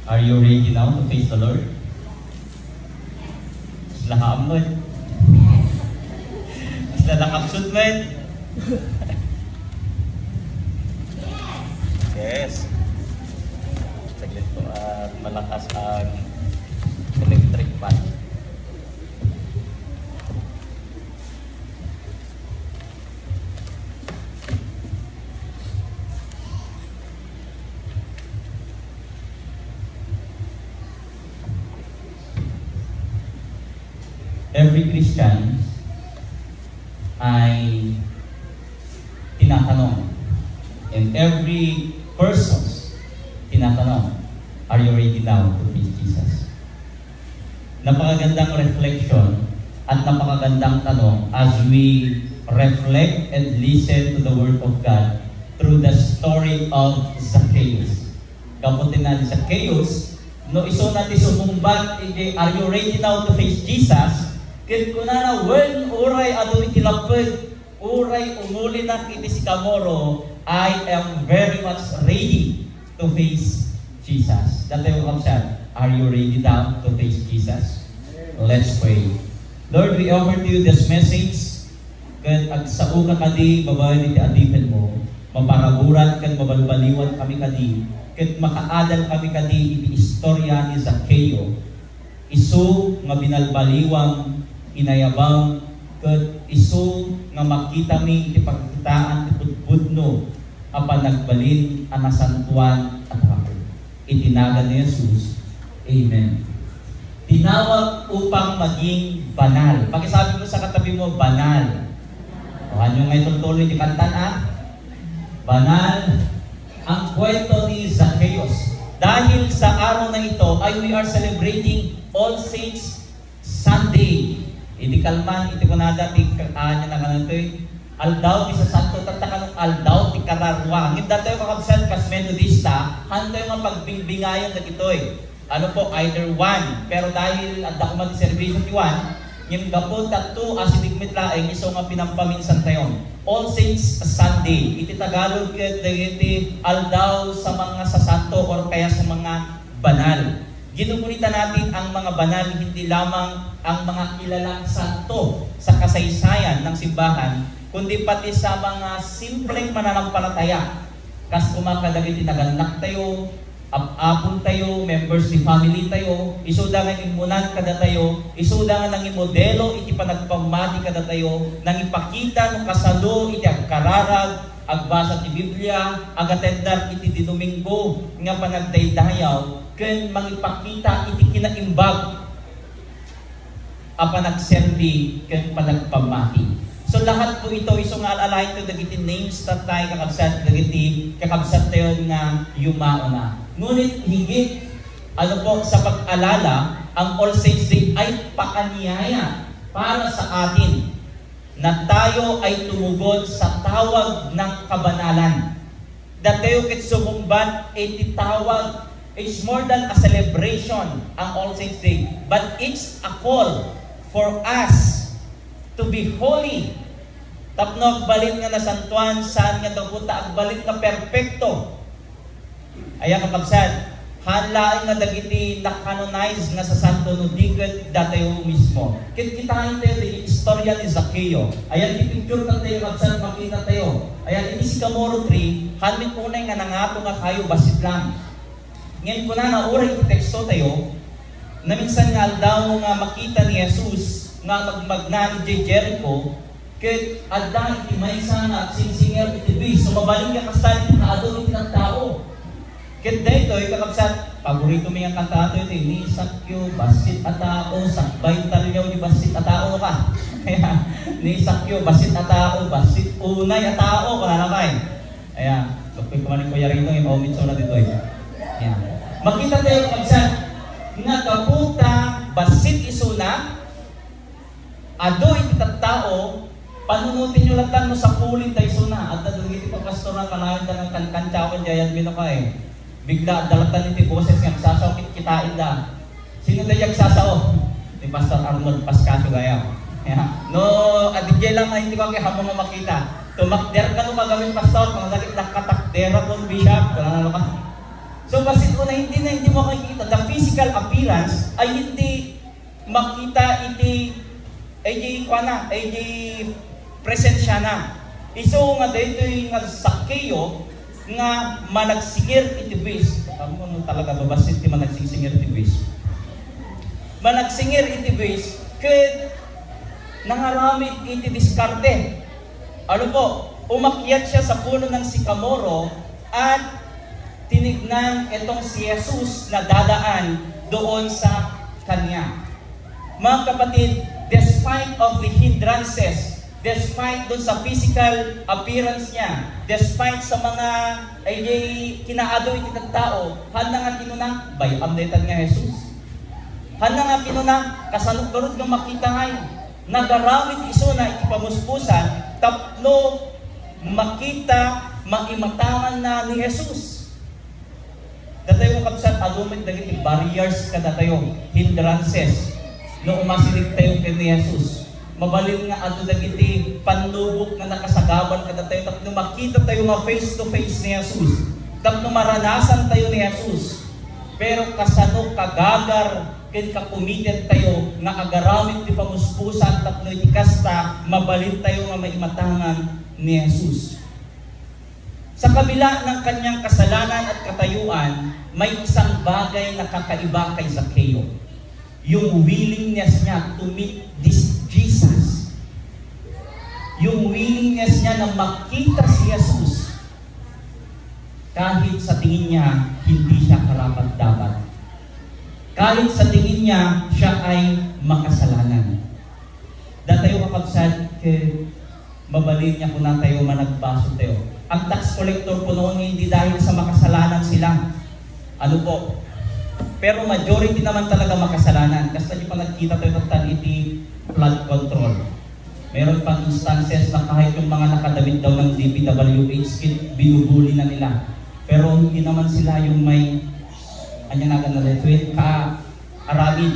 Are you ready now to face the Lord? Sila haamod. Sila nakapsut man. Yes. Saglit po at malakas ang electric fan. Every Christian ay tinatanong, and every person tinatanong, are you ready now to face Jesus? Napakagandang reflection at napakagandang tanong as we reflect and listen to the Word of God through the story of Zacchaeus. Kaputin natin Zacchaeus, no iso natin sumumbat, are you ready now to face Jesus? Kaya ko na when uray ado itilapid, uray umuli na kiti si Kamoro, I am very much ready to face Jesus. Dati yung kapsyan, are you ready now to face Jesus? Let's pray. Lord, we offer to you this message. Kaya agsao ka kadi, babae ni adipin mo, maparaburan kan mabalbaliwan kami kadi, kaya makaadal kami kadi, iti istorya ni Zacchaeus. Isu nga binalbaliwang inayabang ket isu nga makita mi iti pagkitaan ti pudpudno apan nagbalin ang nasantuan at hapon. Itinagan ni Jesus. Amen. Tinawag upang maging banal. Pakisabi mo sa katabi mo, banal. O anyo nga itutuloy di kantan banal ang kwento ni Zacchaeus. Dahil sa araw na ito ay we are celebrating All Saints Sunday. Iti kalman, iti kunada, ti kanya na kanatoy, aldaw, ti sa santo, tatakanong aldaw, ti kararwa. Ngit datoy kakabsan, kas Methodista, hantoy mga pagbimbingayon na ito'y. Ano po, either one. Pero dahil adda ko mag-servisyon ti one, ngit gapo, tatu, asitigmit laeng, iso nga pinampaminsan tayo. All Saints Sunday. Iti Tagalog, iti aldaw sa mga sasanto or kaya sa mga banal. Ginugunita natin ang mga banal, hindi lamang ang mga kilalang santo sa kasaysayan ng simbahan, kundi pati sa mga simpleng mananampalataya. Kas kumakadagit tinaganak tayo, apapon tayo, members ni family tayo, isuda nga imunan kada tayo, isuda nga nang imodelo, iti panagpamati kada tayo, nang ipakita ng kasalo, iti agkararag, agbasa ti Biblia, agatendar iti di Domingo, nga panagdaydayaw, ken mangipakita iti kinaimbag apan nagserbi ken panagpamati. So lahat po ito iso nga alalay to dagiti names that tayo kakabsat dagiti kakabsat tayo nga yumao na. Ngunit higit ano po sa pag-alala, ang All Saints Day ay paanyaya para sa atin na tayo ay tumugod sa tawag ng kabanalan. Datayo ket sumumbat iti tawag. It's more than a celebration ang All Saints Day, but it's a call for us to be holy. Tapno agbalin nga nasantuan, saan nga daw puta agbalin nga perpekto. Ayan kapagsan, hanlain nga dagiti na-canonize nga sa Santo Nudigat datayo mismo. Kitain tayo di istorya ni Zacchaeus. Ayan, ipicture ka tayo kapagsan, makita tayo. Ayan, ini si Kamoro 3, hanmin unay nga nangato nga kayo basit lang. Ngayon ko na nauray iti teksto tayo, na minsan nga aldaw nga makita ni Jesus nga magmagna iti Jericho, ket alda iti maysa nga singsinger iti bis, sumabaling ka kastan iti kaadon iti ng tao. Ket dayto kakabsat, paborito mi ang kanta ito, ni Sakyo, basit atao, sakbay talyaw ni basit atao ka. Ni Sakyo, basit atao, basit unay atao, kala nakay. Ayan, kapag kumanin ko yari ito, yung omitso na dito eh. Ayan. Makita tayo kapsan, nga kaputa, basit isuna, ado iti tattao, panunutin nyo lang mo sa pulin tayo suna, at dadagiti pa pastor na kanayon ng kankansyawan jayan mino ka eh. Bigla, dalatan iti boses nga, sasaw kitain da. Sino tayo sasaw? Ni Pastor Arnold Pascasio gaya. No, adigay lang nga hindi ko kaya hamong nga makita. Tumakder ka nung magawin pastor, mga nakit nakatakdera kong bishop, wala na ka. So basit ko na hindi mo makikita. The physical appearance ay hindi makita iti presensya na. Iso nga dito yung Zaccheo nga managsingir iti buwis. Ano talaga babasit ti managsingir iti buwis? Managsingir iti buwis ket nangaramid iti diskarte. Ano po? Umakyat siya sa puno ng sikamoro at tinignan itong si Jesus na dadaan doon sa kanya. Mga kapatid, despite of the hindrances, despite doon sa physical appearance niya, despite sa mga kinaado iti tao, handa nga kinuna, bayam daytan nga Jesus. Handa nga kinuna, kasanok-garod nga makita ngayon, nagaramit iso na ikipamuspusan, tapno makita, maimatangan na ni Jesus. Datayo mo kapsat, alumit dagiti barriers ka datayo, hindrances, no umasilig tayo kay ni Jesus. Mabalin nga ato dagiti panlubok na nakasagaban kada tayo tapno makita tayo nga face to face ni Jesus. Tapno maranasan tayo ni Jesus. Pero kasano kagagar ken kakumited tayo nga agaramit ti pamuspusan tapno iti kasta mabalin tayo nga maimatangan ni Jesus. Sa kabila ng kanyang kasalanan at katayuan, may isang bagay na kakaiba kay Zaccheo. Yung willingness niya to meet this Jesus. Yung willingness niya na makita si Jesus kahit sa tingin niya hindi siya karapat-dapat. Kahit sa tingin niya siya ay makasalanan. Datayo kapagsan mabalin niya kung na tayo managbaso tayo. Ang tax collector po noon hindi dahil sa makasalanan sila. Ano po? Pero majority naman talaga makasalanan. Kasi di pa nagkita tayo ng iti flood control. Meron pang instances na kahit yung mga nakadamit daw ng DPWH, binubuli na nila. Pero hindi naman sila yung may ka-aramid.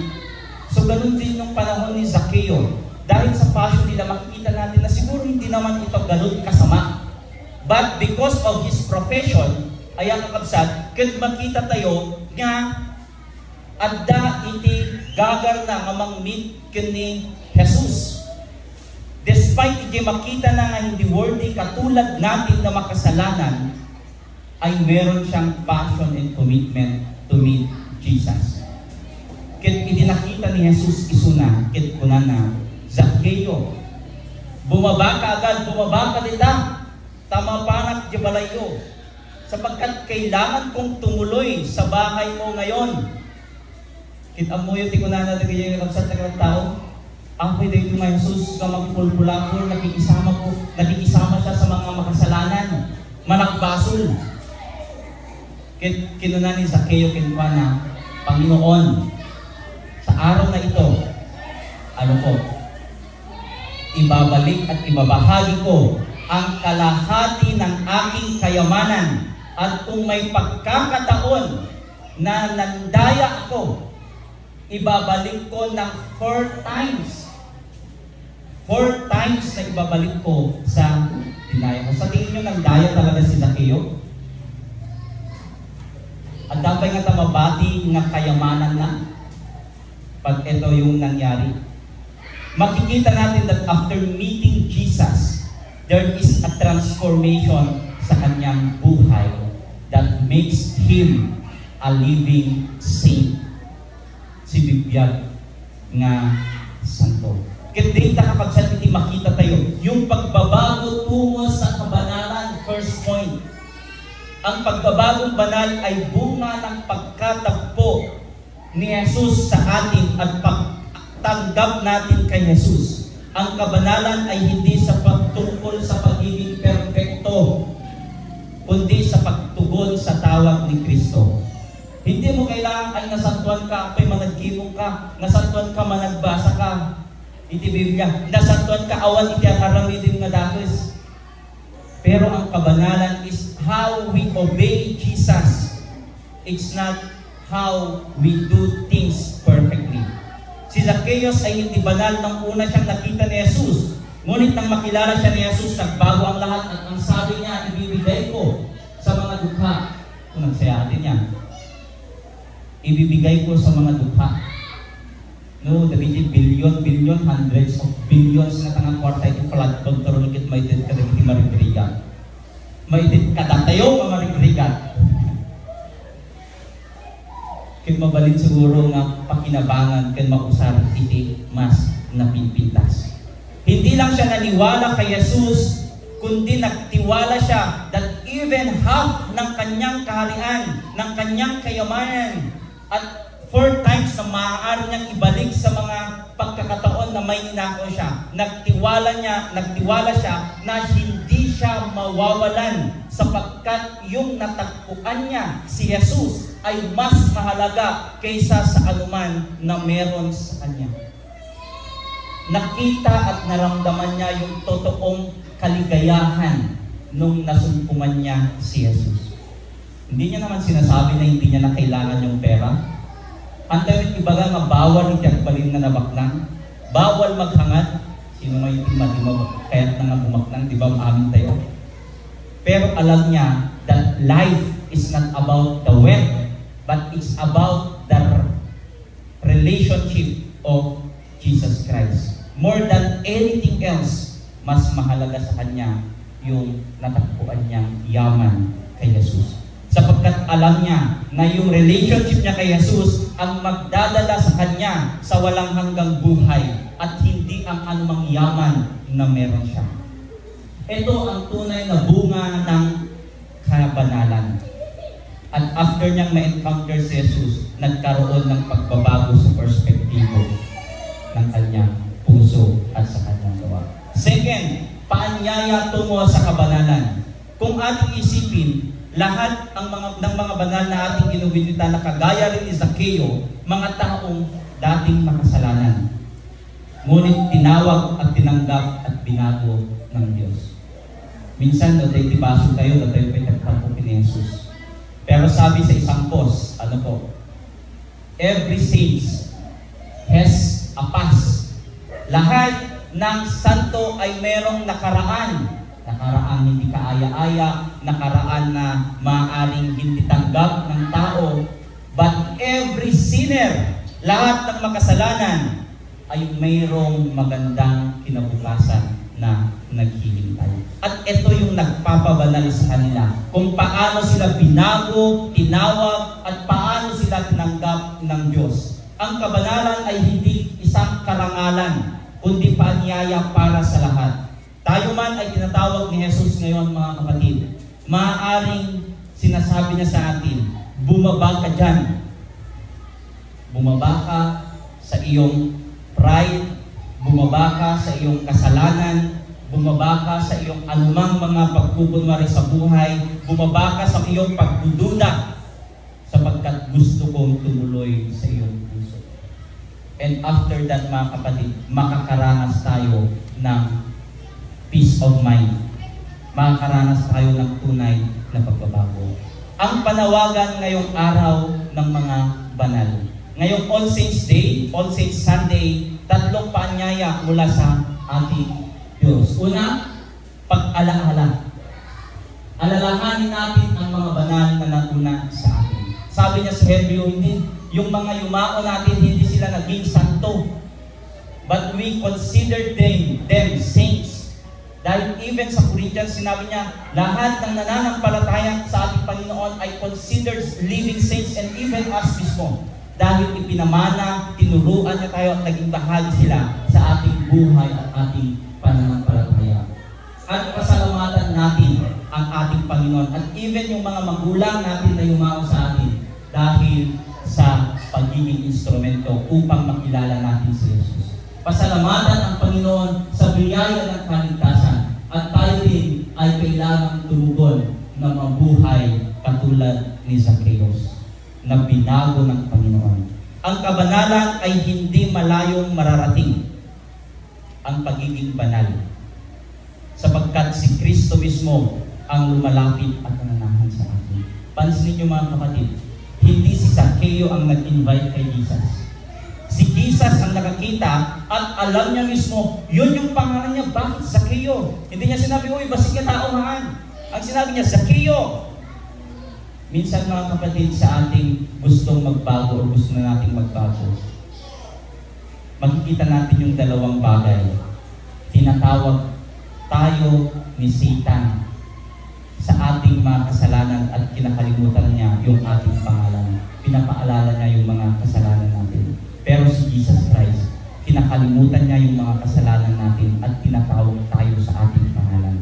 So ganun din yung panahon ni Zaccheo. Dahil sa passion nila, makikita natin na siguro hindi naman ito ganun kasama. But because of his profession, ay ang kakabsat, kung makita tayo nga adda iti gagar na nga mang-meet kini Jesus. Despite iti makita na nga hindi worthy katulad natin na makasalanan, ay meron siyang passion and commitment to meet Jesus. Kit iti nakita ni Jesus isuna, kit kuna na, Zaccheo, bumaba ka agad, bumaba ka dita, tama panak di balayo, sapagkat kailangan kong tumuloy sa bahay mo ngayon. Kita mo yung tikunan natin kayo yung kapsat na tao. Ang pwede yung mga Jesus na magpulpulapul, nakikisama siya sa mga makasalanan, manakbasol. Kinunan ni Zaccheo kinwa na, Panginoon, sa araw na ito, ano po, ibabalik at ibabahagi ko ang kalahati ng aking kayamanan at kung may pagkakataon na nandaya ako, ibabalik ko ng 4 times. 4 times na ibabalik ko sa dinaya ko. Sa tingin nyo, nandaya talaga si Zaccheo? At dapat nga mabati ng kayamanan na pag ito yung nangyari. Makikita natin that after meeting Jesus, there is a transformation sa kanyang buhay that makes him a living saint. Si bibiyag nga santo. Kaya dito kapag sa hindi makita tayo, yung pagbabago tungo sa kabanalan, first point. Ang pagbabagong banal ay bunga ng pagkatagpo ni Jesus sa atin at pagtanggap natin kay Jesus. Ang kabanalan ay hindi sa pagtungkol sa pagiging perfecto, kundi sa pagtugon sa tawag ni Kristo. Hindi mo kailangan ay nasantuan ka, apay managkimong ka, nasantuan ka, managbasa ka. Iti Biblia, nasantuan ka, awan iti ang aramidin nga dakis. Pero ang kabanalan is how we obey Jesus. It's not how we do things perfectly. Si Zaccheo ay hindi banal nang una siyang nakita ni Jesus. Ngunit nang makilala siya ni Jesus, nagbago ang lahat at ang sabi niya, ibibigay ko sa mga dukha. Kung nagsayatin niya, ibibigay ko sa mga dukha. No, dagiti billion, hundreds of billions na tangang kwarta iti flood control kit maitit ka dagiti marigrigat. Maitit kadatayo nga marigrigat. Kit mabalin siguro nga pakinabangan ken mausar iti mas napipintas. Hindi lang siya naniwala kay Jesus, kundi nagtiwala siya that even half ng kanyang kaharian, ng kanyang kayamanan, at 4 times na maaari niyang ibalik sa mga pagkakataon na may ninakaw siya. Nagtiwala siya na hindi siya mawawalan sapagkat yung natagpuan niya si Jesus ay mas mahalaga kaysa sa anuman na meron sa kanya. Nakita at naramdaman niya yung totoong kaligayahan nung nasumpungan niya si Jesus. Hindi niya naman sinasabi na hindi niya na kailangan yung pera. Antayo ibaga nga bawal iti agbalin na nabaknang, bawal maghangad. Sino may itima, di ba? Kaya't na nga bumaknang, di ba maamin tayo? Pero alam niya that life is not about the wealth, but it's about the relationship of Jesus Christ. More than anything else, mas mahalaga sa kanya yung natagpuan niyang yaman kay Jesus. Sapagkat alam niya na yung relationship niya kay Jesus ang magdadala sa kanya sa walang hanggang buhay at hindi ang anumang yaman na meron siya. Ito ang tunay na bunga ng kabanalan. At after niyang ma-encounter si Jesus, nagkaroon ng pagbabago sa perspektibo ng kanyang puso at sa kanyang gawa. Second, paanyaya tungo sa kabanalan. Kung ating isipin, lahat ng mga banal na ating ginuwinita na kagaya rin ni Zaccheo, mga taong dating makasalanan. Ngunit tinawag at tinanggap at binago ng Diyos. Minsan, tayo tibaso tayo, tayo pinagtampo ni Jesus. Pero sabi sa isang post, every saint has a past. Lahat ng santo ay merong nakaraan. Nakaraan hindi kaaya-aya, nakaraan na maaaring hindi tanggap ng tao. But every sinner, lahat ng makasalanan, ay mayroong magandang kinabukasan na naghihintay. At ito yung nagpapabanal sa kanila. Kung paano sila binago, tinawag, at paano sila tinanggap ng Diyos. Ang kabanalan ay hindi isang karangalan, kundi paanyaya para sa lahat. Tayo man ay tinatawag ni Jesus ngayon, mga kapatid. Maaaring sinasabi niya sa atin, bumaba ka dyan. Bumaba ka sa iyong pride, bumaba ka sa iyong kasalanan, bumaba ka sa iyong anumang mga pagkukunwari sa buhay, bumaba ka sa iyong pagdududa, sapagkat gusto kong tumuloy sa iyong puso. And after that, mga kapatid, makakaranas tayo ng peace of mind. Makakaranas tayo ng tunay na pagbabago. Ang panawagan ngayong araw ng mga banal. Ngayong All Saints Day, All Saints Sunday, 3 paanyaya mula sa ating Diyos. Una, pag-alaala. Alalahanin natin ang mga banal na natuna sa atin. Sabi niya sa Hebreo, hindi, yung mga yumao natin, hindi sila naging santo. But we consider them saints. Dahil even sa Corinthians, sinabi niya, lahat ng nananampalataya sa ating Panginoon ay considered living saints, and even us mismo. Dahil ipinamana, tinuruan niya tayo at naging bahagi sila sa ating buhay at ating pananampalataya. At pasalamatan natin ang ating Panginoon at even yung mga magulang natin na yumao sa atin dahil sa pagiging instrumento upang makilala natin si Jesus. Pasalamatan ang Panginoon sa biyaya ng kaligtasan at tayo din ay kailangang tumugon na mabuhay katulad ni Zacchaeus na binago ng Panginoon. Ang kabanalan ay hindi malayong mararating ang pagiging banal sapagkat si Kristo mismo ang lumalapit at nananahan sa atin. Pansinin niyo mga kapatid, hindi si Zacchaeus ang nag-invite kay Jesus. Si Jesus ang nakakita at alam niya mismo, yun yung pangalan niya, bakit Zacchaeus? Hindi niya sinabi, uy, basig ka tao maan. Ang sinabi niya, Zacchaeus. Minsan mga kapatid, sa ating gustong magbago o gusto na nating magbago, makikita natin yung dalawang bagay. Tinatawag tayo ni Satan sa ating mga kasalanan at kinakalimutan niya yung ating pangalan. Pinapaalala niya yung mga kasalanan natin. Pero si Jesus Christ, kinakalimutan niya yung mga kasalanan natin at tinatawag tayo sa ating pangalan.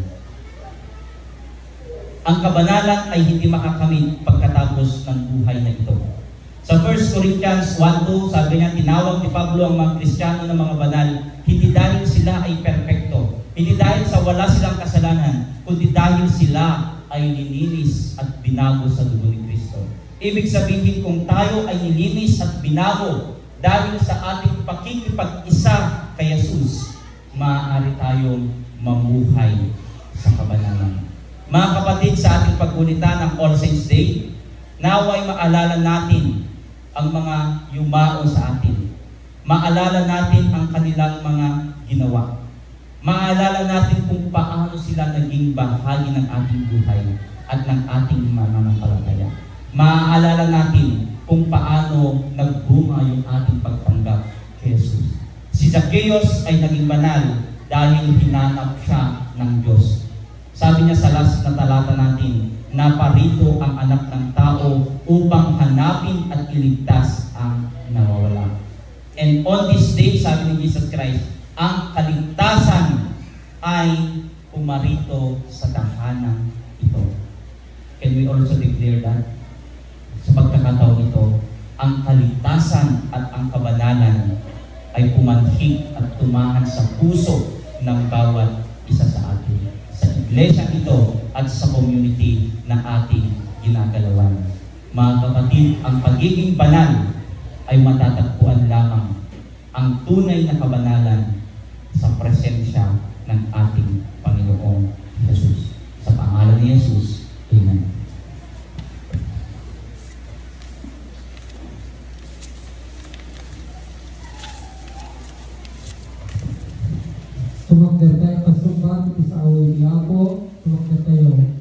Ang kabanalan ay hindi makakamit pagkatapos ng buhay na ito. Sa 1 Corinthians 1:2, sabi niya, tinawag ni Pablo ang mga Kristiyano ng mga banal, hindi dahil sila ay perpekto, hindi dahil sa wala silang kasalanan, kundi dahil sila ay nilinis at binago sa dugo ni Kristo. Ibig sabihin, kung tayo ay nilinis at binago dahil sa ating pakikipag-isa kay Jesus, maaari tayong mamuhay sa kabanalan. Mga kapatid, sa ating paggunita ng All Saints Day, naway maalala natin ang mga yumao sa atin. Maalala natin ang kanilang mga ginawa. Maalala natin kung paano sila naging bahagi ng ating buhay at ng ating mananampalataya. Maalala natin kung paano nagbunga yung ating pagtanggap kay Jesus. Si Zacchaeus ay naging banal dahil hinanap siya ng Diyos. Sabi niya sa last na talata natin, naparito ang anak ng tao upang hanapin at iligtas ang nawawala. And on this day, sabi ni Jesus Christ, ang kaligtasan ay pumarito sa tahanan ito. Can we also declare that? Sa pagkakataon ito, ang kaligtasan at ang kabanalan ay pumanhik at tumahan sa puso ng bawat isa sa atin. Sa iglesia ito at sa community na ating ginagalawan. Mga kapatid, ang pagiging banal ay matatagpuan lamang ang tunay na kabanalan sa presensya ng ating Panginoong Jesus. Sa pangalan ni Jesus, Amen. Sumakder tayo kasumbat, isaaway niya ako, sumakder tayo.